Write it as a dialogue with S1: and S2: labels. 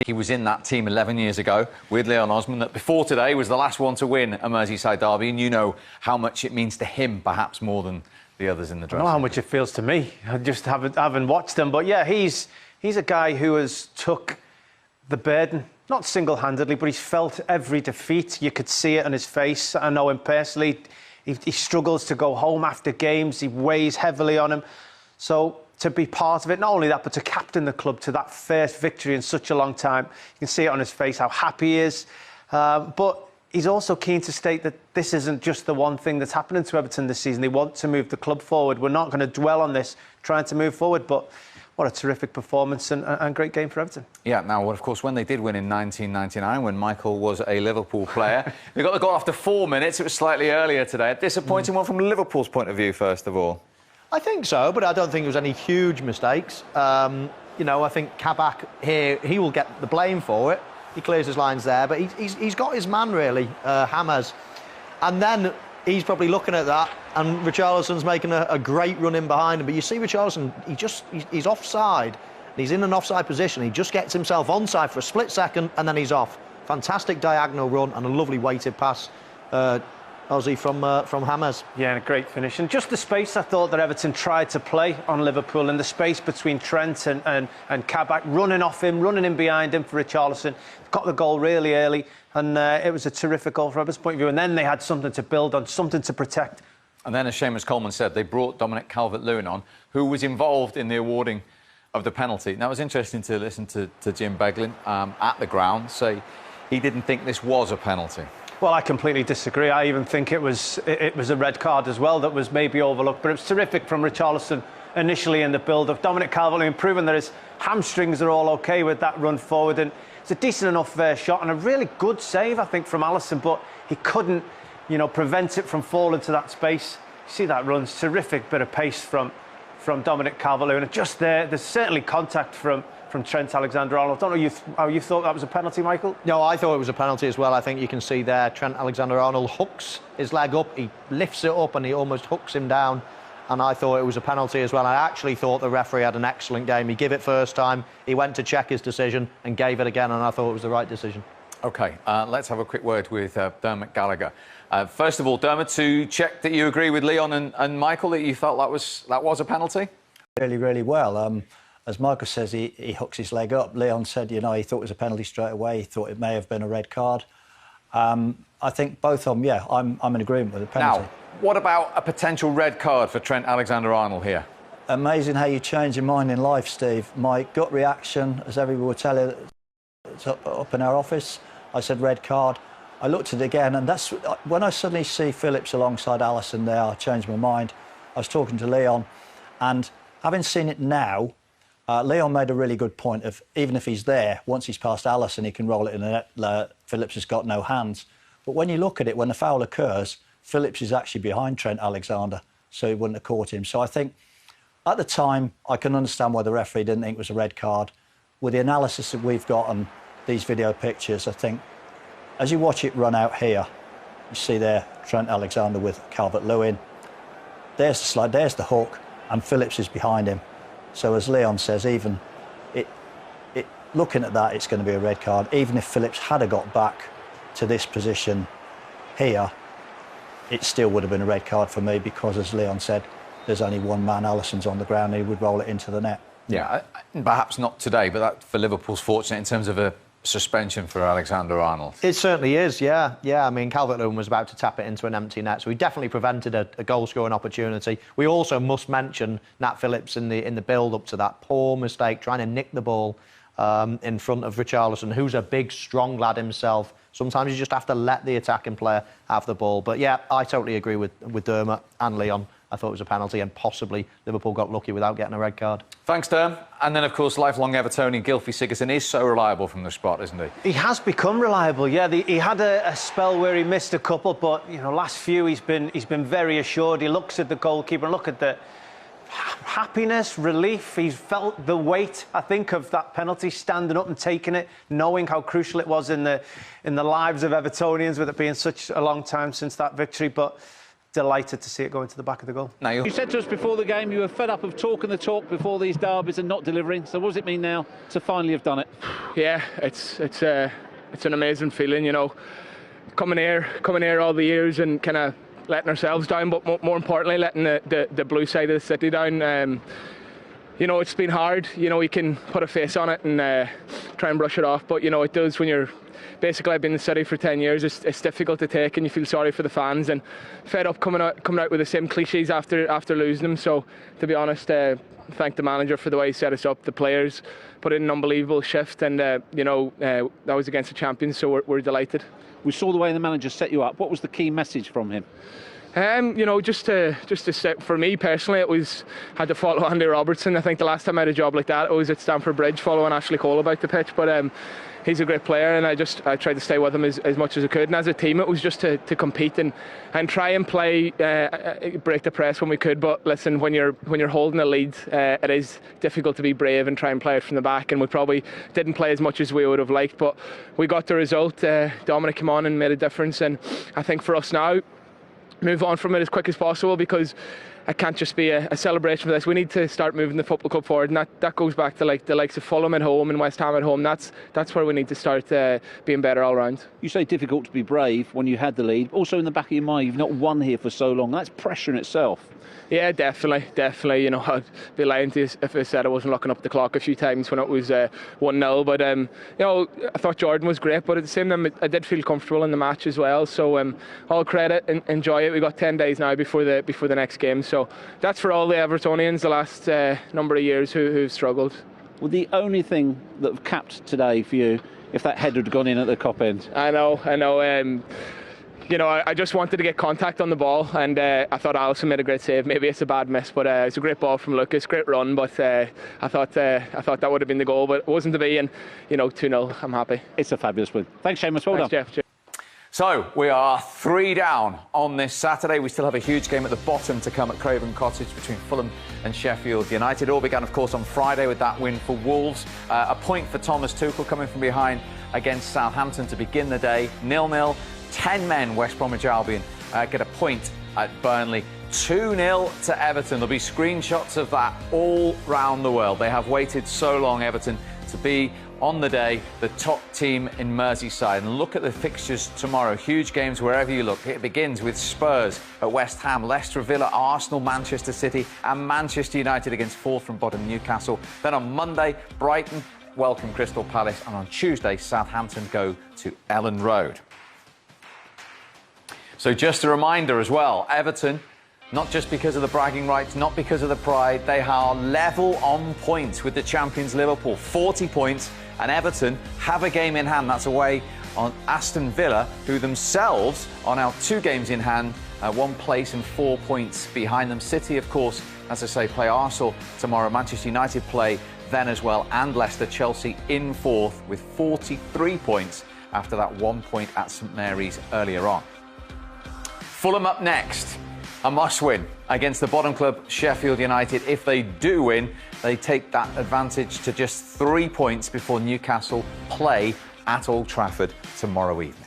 S1: He was in that team 11 years ago with Leon Osman, that before today was the last one to win a Merseyside derby, and you know how much it means to him, perhaps more than the others in the dressing room.
S2: I know how much it feels to me. I just haven't watched him, but yeah, he's a guy who has took the burden, not single-handedly, but he's felt every defeat. You could see it on his face. I know him personally. He struggles to go home after games. He weighs heavily on him. So to be part of it, not only that, but to captain the club to that first victory in such a long time, you can see it on his face how happy he is. But he's also keen to state that this isn't just the one thing that's happening to Everton this season. They want to move the club forward. We're not going to dwell on this, trying to move forward, but what a terrific performance and great game for Everton. Yeah, now, well, of course, when they did win in 1999, when Michael was a Liverpool player, they got the goal after 4 minutes. It was slightly earlier today. A disappointing one from Liverpool's point of view, first of all.
S3: I think so, but I don't think there was any huge mistakes. You know, I think Kabak here, he will get the blame for it. He clears his lines there, but he's got his man, really, Hammers. And then he's probably looking at that, and Richarlison's making a great run in behind him. But you see Richarlison, he's offside. And he's in an offside position. He just gets himself onside for a split second, and then he's off. Fantastic diagonal run and a lovely weighted pass, Ozzy, from Hammers. Yeah, and a great finish. And just the space I thought that Everton tried to play on Liverpool, and the space between Trent and Kabak, running off him, running in behind him for Richarlison. Got the goal really early, and it was a terrific goal from Everton's point of view. And then they had something to build on, something to protect. And then, as Seamus Coleman said, they brought Dominic Calvert-Lewin on, who was involved in the awarding of the penalty. Now, it was interesting to listen to Jim Beglin at the ground say he didn't think this was a penalty. Well, I completely disagree. I even think it was a red card as well that was maybe overlooked. But it was terrific from Richarlison initially in the build-up. Dominic Calvert-Lewin proving that his hamstrings are all OK with that run forward. And it's a decent enough shot and a really good save, I think, from Alisson. But he couldn't, you know, prevent it from falling to that space. You see that run, terrific bit of pace from Dominic Calvert-Lewin. And just there's certainly contact from Trent Alexander-Arnold. I don't know how you thought that was a penalty, Michael? No, I thought it was a penalty as well. I think you can see there Trent Alexander-Arnold hooks his leg up, he lifts it up and he almost hooks him down. And I thought it was a penalty as well. I actually thought the referee had an excellent game. He gave it first time, he went to check his decision and gave it again, and I thought it was the right decision. OK, let's have a quick word with Dermot Gallagher. First of all, Dermot, to check that you agree with Leon and Michael, that you felt that was a penalty?
S4: Really, really well. As Michael says, he hooks his leg up. Leon said, you know, he thought it was a penalty straight away. He thought it may have been a red card. I think both of them, yeah, I'm in agreement with the penalty.
S1: Now, what about a potential red card for Trent Alexander-Arnold here?
S4: Amazing how you change your mind in life, Steve. My gut reaction, as everyone would tell you, up in our office, I said red card. I looked at it again, and that's when I suddenly see Phillips alongside Alisson there, I changed my mind. I was talking to Leon, and having seen it now, Leon made a really good point of, even if he's there, once he's past Alisson, he can roll it in the net. Phillips has got no hands. But when you look at it, when the foul occurs, Phillips is actually behind Trent Alexander, so he wouldn't have caught him. So I think, at the time, I can understand why the referee didn't think it was a red card. With the analysis that we've got on these video pictures, I think, as you watch it run out here, you see there Trent Alexander with Calvert-Lewin. There's the slide, there's the hook, and Phillips is behind him. So as Leon says, even looking at that, it's going to be a red card. Even if Phillips had got back to this position here, it still would have been a red card for me because, as Leon said, there's only one man, Alisson's on the ground, and he would roll it into the net.
S1: Yeah, perhaps not today, but that for Liverpool's fortunate in terms of a suspension for Alexander-Arnold.
S3: It certainly is, yeah. I mean, Calvert-Lewin was about to tap it into an empty net, so he definitely prevented a goal-scoring opportunity. We also must mention Nat Phillips in the build-up to that poor mistake, trying to nick the ball in front of Richarlison, who's a big, strong lad himself. Sometimes you just have to let the attacking player have the ball. But yeah, I totally agree with Dermot and Leon. I thought it was a penalty, and possibly Liverpool got lucky without getting a red card.
S1: Thanks, Derm. And then, of course, lifelong Evertonian Gylfi Sigurdsson is so reliable from the spot, isn't he?
S2: He has become reliable, yeah. He had a spell where he missed a couple, but, you know, last few he's been very assured. He looks at the goalkeeper and look at the happiness, relief. He's felt the weight, I think, of that penalty, standing up and taking it, knowing how crucial it was in the lives of Evertonians, with it being such a long time since that victory. But delighted to see it go into the back of the goal.
S1: Now
S5: You said to us before the game you were fed up of talking the talk before these derbies and not delivering. So what does it mean now to finally have done it?
S6: Yeah, it's an amazing feeling, you know, coming here all the years and kind of letting ourselves down, but more importantly letting the blue side of the city down. You know, it's been hard. You know, you can put a face on it and try and brush it off, but you know it does when you're. Basically, I've been in the city for 10 years. It's difficult to take, and you feel sorry for the fans. And fed up coming out with the same cliches after losing them. So, to be honest, thank the manager for the way he set us up. The players put in an unbelievable shift, and you know that was against the champions. So we're delighted.
S5: We saw the way the manager set you up. What was the key message from him?
S6: You know, just to set, for me personally, had to follow Andy Robertson. I think the last time I had a job like that, it was at Stamford Bridge following Ashley Cole about the pitch. But he's a great player, and I tried to stay with him as much as I could. And as a team, it was just to compete and try and play, break the press when we could. But listen, when you're holding a lead, it is difficult to be brave and try and play it from the back. And we probably didn't play as much as we would have liked, but we got the result. Dominic came on and made a difference, and I think for us now, move on from it as quick as possible, because it can't just be a celebration for this. We need to start moving the football club forward, and that goes back to like the likes of Fulham at home and West Ham at home. That's where we need to start being better all round. You say difficult to be brave when you had the lead. Also in the back of your mind, you've not won here for so long. That's pressure in itself. Yeah, definitely. You know, I'd be lying to you if I said I wasn't looking up the clock a few times when it was 1-0. But you know, I thought Jordan was great, but at the same time, I did feel comfortable in the match as well. So all credit and enjoy it. We got 10 days now before the next game. So that's for all the Evertonians the last number of years who've struggled. Well, the only thing that capped today for you, if that head had gone in at the Kop end. I know. You know, I just wanted to get contact on the ball, and I thought Alisson made a great save. Maybe it's a bad miss, but it's a great ball from Lucas, great run. But I thought that would have been the goal, but it wasn't to be. And you know, 2-0. I'm happy. It's a fabulous win. Thanks, Seamus. Well done, Jeff.
S1: So we are 3 down on this Saturday. We still have a huge game at the bottom to come at Craven Cottage between Fulham and Sheffield United. It all began, of course, on Friday with that win for Wolves. A point for Thomas Tuchel coming from behind against Southampton to begin the day. 0-0. 10 men, West Bromwich Albion get a point at Burnley. 2-0 to Everton. There'll be screenshots of that all round the world. They have waited so long, Everton, to be on the day the top team in Merseyside. And look at the fixtures tomorrow. Huge games wherever you look. It begins with Spurs at West Ham, Leicester Villa, Arsenal, Manchester City and Manchester United against fourth from bottom Newcastle. Then on Monday, Brighton welcome Crystal Palace, and on Tuesday, Southampton go to Ellen Road. So just a reminder as well, Everton, not just because of the bragging rights, not because of the pride, they are level on points with the champions Liverpool, 40 points, and Everton have a game in hand. That's away on Aston Villa, who themselves are now 2 games in hand, 1 place and 4 points behind them. City, of course, as I say, play Arsenal tomorrow. Manchester United play then as well, and Leicester. Chelsea in 4th with 43 points after that 1 point at St Mary's earlier on. Fulham up next, a must-win against the bottom club Sheffield United. If they do win, they take that advantage to just 3 points before Newcastle play at Old Trafford tomorrow evening.